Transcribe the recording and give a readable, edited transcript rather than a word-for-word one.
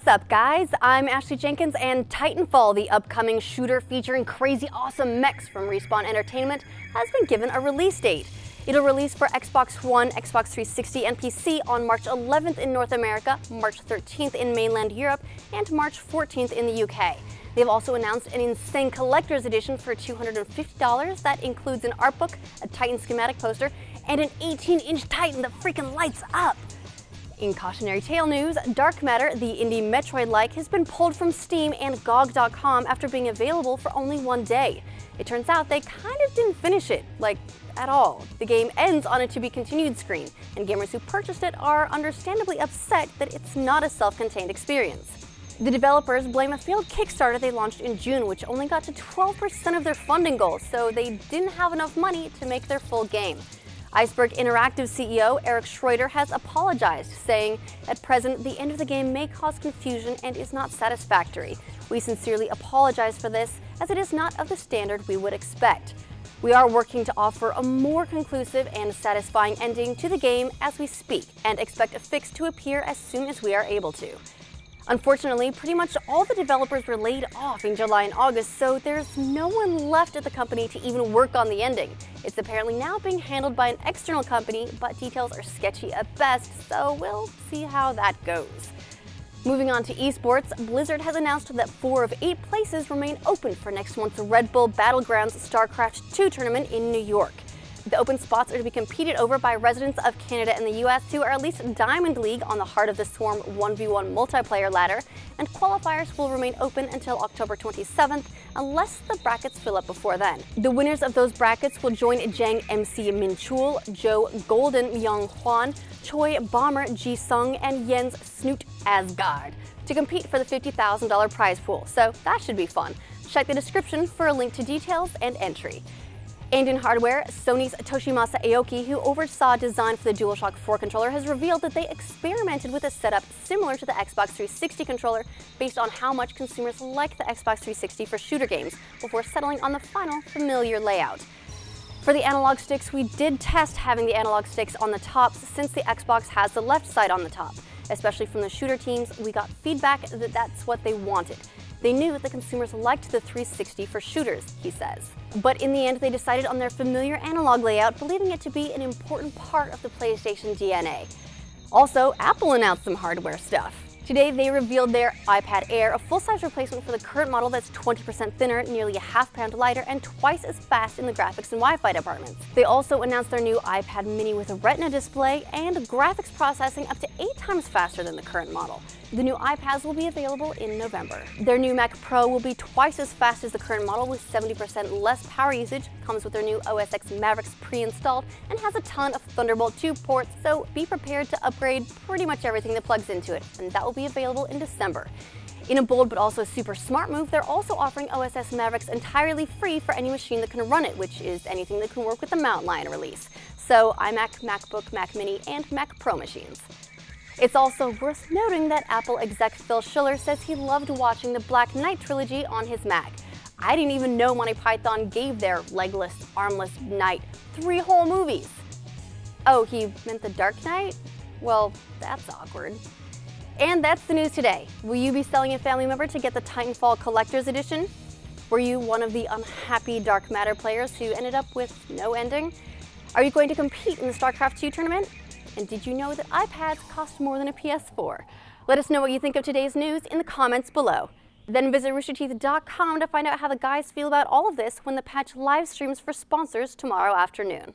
What's up, guys? I'm Ashley Jenkins, and Titanfall, the upcoming shooter featuring crazy awesome mechs from Respawn Entertainment, has been given a release date. It'll release for Xbox One, Xbox 360, and PC on March 11th in North America, March 13th in mainland Europe, and March 14th in the UK. They've also announced an insane collector's edition for $250 that includes an art book, a Titan schematic poster, and an 18-inch Titan that freaking lights up. In cautionary tale news, Dark Matter, the indie Metroid-like, has been pulled from Steam and GOG.com after being available for only one day. It turns out they kind of didn't finish it, like, at all. The game ends on a to-be-continued screen, and gamers who purchased it are understandably upset that it's not a self-contained experience. The developers blame a failed Kickstarter they launched in June, which only got to 12% of their funding goal, so they didn't have enough money to make their full game. Iceberg Interactive CEO Eric Schroeder has apologized, saying, "At present, the end of the game may cause confusion and is not satisfactory. We sincerely apologize for this, as it is not of the standard we would expect. We are working to offer a more conclusive and satisfying ending to the game as we speak, and expect a fix to appear as soon as we are able to." Unfortunately, pretty much all the developers were laid off in July and August, so there's no one left at the company to even work on the ending. It's apparently now being handled by an external company, but details are sketchy at best, so we'll see how that goes. Moving on to esports, Blizzard has announced that 4 of 8 places remain open for next month's Red Bull Battlegrounds StarCraft II tournament in New York. The open spots are to be competed over by residents of Canada and the US who are at least Diamond League on the Heart of the Swarm 1v1 multiplayer ladder, and qualifiers will remain open until October 27th unless the brackets fill up before then. The winners of those brackets will join Jang MC Minchul, Joe Golden Myung Hwan, Choi Bomber Ji Sung, and Jens Snoot Asgard to compete for the $50,000 prize pool, so that should be fun. Check the description for a link to details and entry. And in hardware, Sony's Toshimasa Aoki, who oversaw design for the DualShock 4 controller, has revealed that they experimented with a setup similar to the Xbox 360 controller based on how much consumers like the Xbox 360 for shooter games, before settling on the final familiar layout. For the analog sticks, we did test having the analog sticks on the tops since the Xbox has the left side on the top. Especially from the shooter teams, we got feedback that that's what they wanted. They knew that the consumers liked the 360 for shooters, he says. But in the end, they decided on their familiar analog layout, believing it to be an important part of the PlayStation DNA. Also, Apple announced some hardware stuff. Today, they revealed their iPad Air, a full-size replacement for the current model that's 20% thinner, nearly a half-pound lighter, and twice as fast in the graphics and Wi-Fi departments. They also announced their new iPad mini with a Retina display and graphics processing up to 8 times faster than the current model. The new iPads will be available in November. Their new Mac Pro will be twice as fast as the current model with 70% less power usage, comes with their new OS X Mavericks pre-installed, and has a ton of Thunderbolt 2 ports, so be prepared to upgrade pretty much everything that plugs into it, and that will be available in December. In a bold but also super smart move, they're also offering OS X Mavericks entirely free for any machine that can run it, which is anything that can work with the Mountain Lion release. So iMac, MacBook, Mac Mini, and Mac Pro machines. It's also worth noting that Apple exec Phil Schiller says he loved watching the Black Knight trilogy on his Mac. I didn't even know Monty Python gave their legless, armless knight 3 whole movies. Oh, he meant the Dark Knight? Well, that's awkward. And that's the news today. Will you be selling a family member to get the Titanfall Collector's Edition? Were you one of the unhappy Dark Matter players who ended up with no ending? Are you going to compete in the StarCraft II tournament? And did you know that iPads cost more than a PS4? Let us know what you think of today's news in the comments below. Then visit roosterteeth.com to find out how the guys feel about all of this when the patch live streams for sponsors tomorrow afternoon.